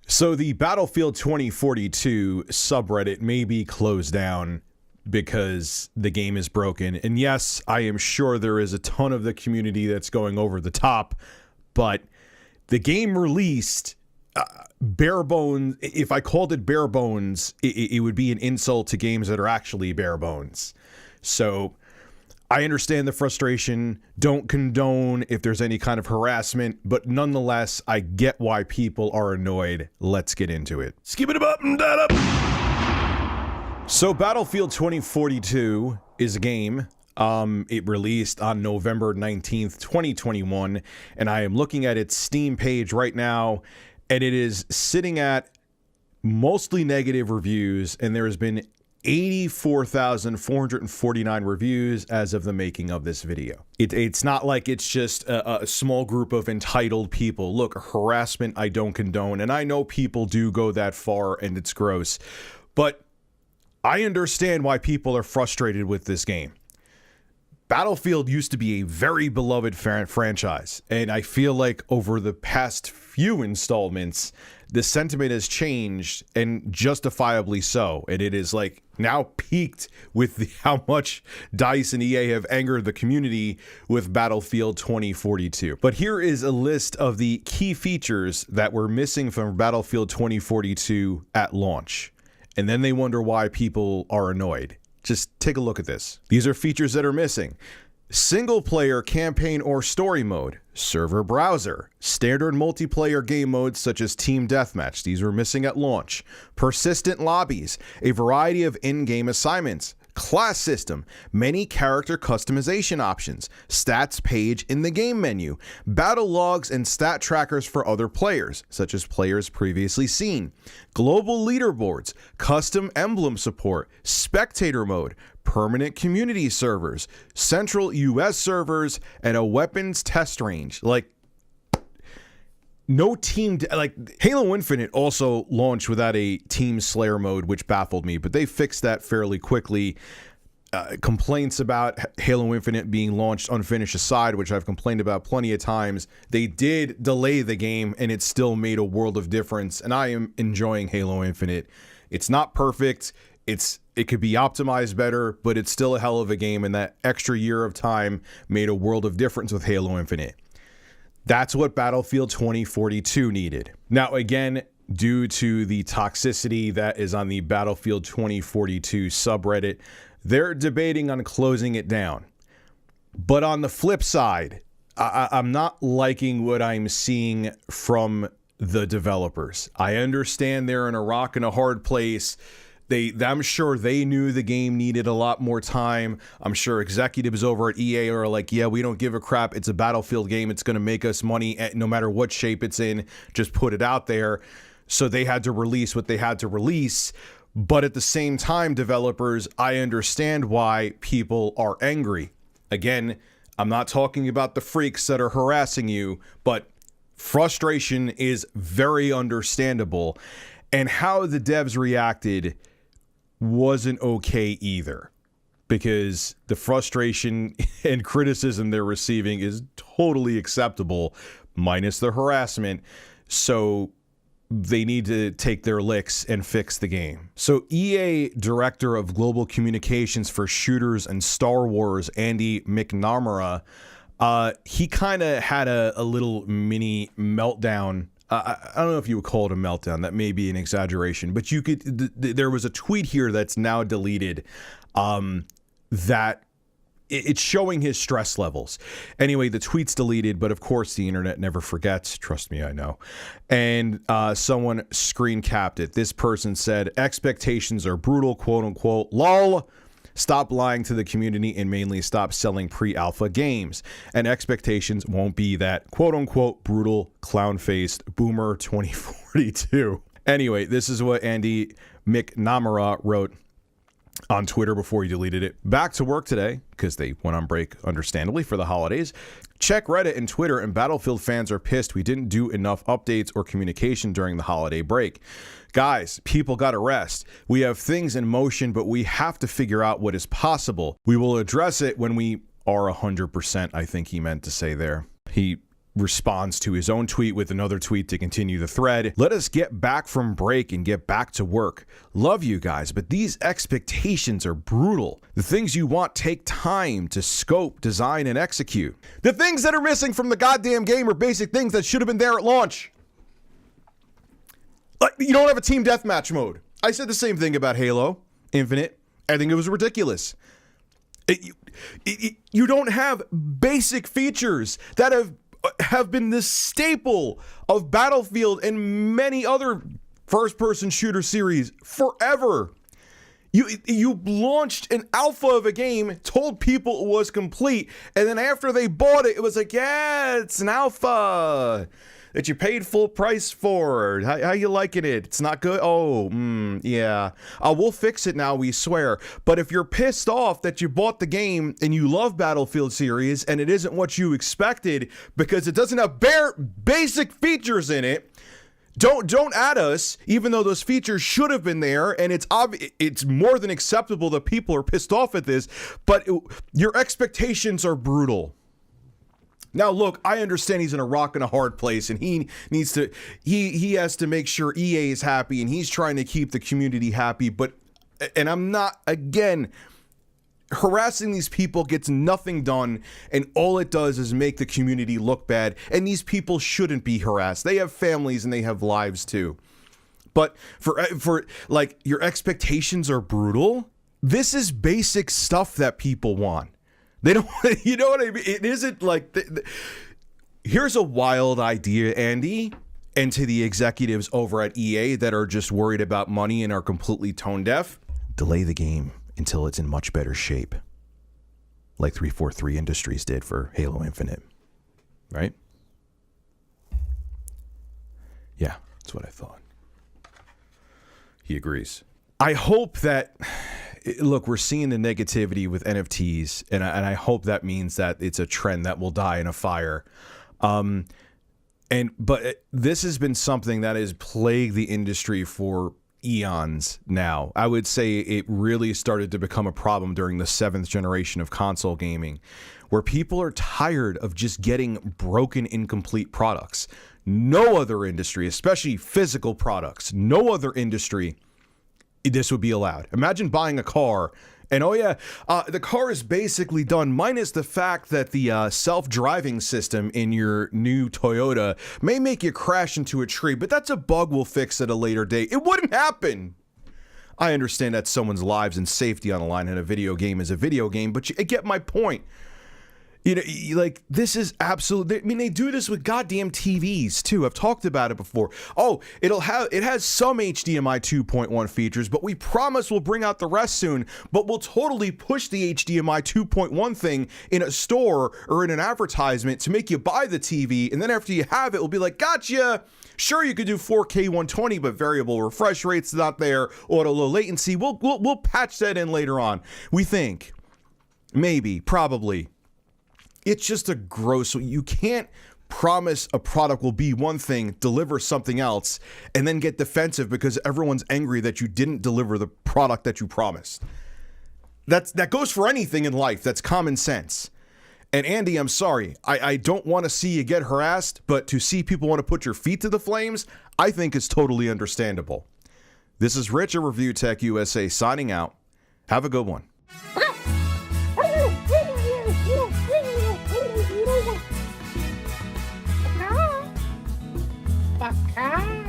So the Battlefield 2042 subreddit may be closed down because the game is broken. And yes, I am sure there is a ton of the community that's going over the top, but the game released bare bones. If I called it bare bones, it would be an insult to games that are actually bare bones. So I understand the frustration, don't condone if there's any kind of harassment, but nonetheless, I get why people are annoyed. Let's get into it. Skip it up and that up. So Battlefield 2042 is a game. It released on November 19th, 2021, and I am looking at its Steam page right now, and it is sitting at mostly negative reviews, and there has been 84,449 reviews as of the making of this video. It's not like it's just a small group of entitled people. Look, harassment I don't condone, and I know people do go that far and it's gross, but I understand why people are frustrated with this game. Battlefield used to be a very beloved franchise, and I feel like over the past few installments, the sentiment has changed, and justifiably so. And it is like now peaked with how much DICE and EA have angered the community with Battlefield 2042. But here is a list of the key features that were missing from Battlefield 2042 at launch. And then they wonder why people are annoyed. Just take a look at this. These are features that are missing. Single player campaign or story mode, server browser, standard multiplayer game modes such as team deathmatch. These were missing at launch. Persistent lobbies, a variety of in-game assignments, class system, many character customization options, stats page in the game menu, battle logs and stat trackers for other players, such as players previously seen, global leaderboards, custom emblem support, spectator mode, permanent community servers, central US servers, and a weapons test range. Like, no team, like Halo Infinite also launched without a team slayer mode, which baffled me, but they fixed that fairly quickly. Complaints about Halo Infinite being launched unfinished aside, which I've complained about plenty of times, they did delay the game and it still made a world of difference. And I am enjoying Halo Infinite. It's not perfect. It could be optimized better, but it's still a hell of a game. And that extra year of time made a world of difference with Halo Infinite. That's what Battlefield 2042 needed. Now, again, due to the toxicity that is on the Battlefield 2042 subreddit, they're debating on closing it down. But on the flip side, I'm not liking what I'm seeing from the developers. I understand they're in a rock and a hard place. I'm sure they knew the game needed a lot more time. I'm sure executives over at EA are like, yeah, we don't give a crap. It's a Battlefield game. It's going to make us money no matter what shape it's in. Just put it out there. So they had to release what they had to release. But at the same time, developers, I understand why people are angry. Again, I'm not talking about the freaks that are harassing you, but frustration is very understandable. And how the devs reacted wasn't okay either, because the frustration and criticism they're receiving is totally acceptable, minus the harassment. So they need to take their licks and fix the game. So EA Director of Global Communications for Shooters and Star Wars, Andy McNamara, he kind of had a little mini meltdown. I don't know if you would call it a meltdown. That may be an exaggeration, but you could. There was a tweet here that's now deleted that it's showing his stress levels. Anyway, the tweet's deleted, but of course the internet never forgets. Trust me, I know. And someone screen capped it. This person said, "Expectations are brutal, quote unquote. Lol. Stop lying to the community and mainly stop selling pre-alpha games. And expectations won't be that quote-unquote brutal, clown-faced boomer 2042. Anyway, this is what Andy McNamara wrote on Twitter before he deleted it. Back to work today, because they went on break, understandably, for the holidays. Check Reddit and Twitter, and Battlefield fans are pissed we didn't do enough updates or communication during the holiday break. Guys, people gotta rest. We have things in motion, but we have to figure out what is possible. We will address it when we are 100%, I think he meant to say there. He responds to his own tweet with another tweet to continue the thread. Let us get back from break and get back to work. Love you guys, but these expectations are brutal. The things you want take time to scope, design, and execute. The things that are missing from the goddamn game are basic things that should have been there at launch. Like, you don't have a team deathmatch mode. I said the same thing about Halo Infinite. I think it was ridiculous. You don't have basic features that have been the staple of Battlefield and many other first-person shooter series forever. You launched an alpha of a game, told people it was complete, and then after they bought it, it was like, yeah, it's an alpha that you paid full price for. How you liking it? It's not good? Oh, yeah. We'll fix it now, we swear. But if you're pissed off that you bought the game and you love Battlefield series and it isn't what you expected because it doesn't have bare basic features in it, don't add us, even though those features should have been there, and it's more than acceptable that people are pissed off at this, but your expectations are brutal. Now, look, I understand he's in a rock and a hard place, and he has to make sure EA is happy, and he's trying to keep the community happy, and I'm not, again, harassing these people gets nothing done, and all it does is make the community look bad, and these people shouldn't be harassed. They have families and they have lives too. But for like, your expectations are brutal. This is basic stuff that people want. They don't, you know what I mean? It isn't like, here's a wild idea, Andy, and to the executives over at EA that are just worried about money and are completely tone deaf. Delay the game until it's in much better shape, like 343 Industries did for Halo Infinite, right? Yeah, that's what I thought. He agrees. I hope that, look, we're seeing the negativity with NFTs, and I hope that means that it's a trend that will die in a fire. But this has been something that has plagued the industry for eons now. I would say it really started to become a problem during the 7th generation of console gaming, where people are tired of just getting broken, incomplete products. No other industry, especially physical products, no other industry, this would be allowed. Imagine buying a car and, the car is basically done, minus the fact that the self-driving system in your new Toyota may make you crash into a tree, but that's a bug we'll fix at a later date. It wouldn't happen. I understand that someone's lives and safety on the line, and a video game is a video game, but you get my point. You know, like, this is absolutely, I mean, they do this with goddamn TVs too. I've talked about it before. Oh, it has some HDMI 2.1 features, but we promise we'll bring out the rest soon, but we'll totally push the HDMI 2.1 thing in a store or in an advertisement to make you buy the TV, and then after you have it, we'll be like, gotcha. Sure, you could do 4K 120, but variable refresh rate's not there, auto low latency. We'll patch that in later on. We think. Maybe, probably. It's just a gross, you can't promise a product will be one thing, deliver something else, and then get defensive because everyone's angry that you didn't deliver the product that you promised. That goes for anything in life. That's common sense. And Andy, I'm sorry, I don't want to see you get harassed, but to see people want to put your feet to the flames, I think is totally understandable. This is Rich of Review Tech USA signing out. Have a good one. Bacana.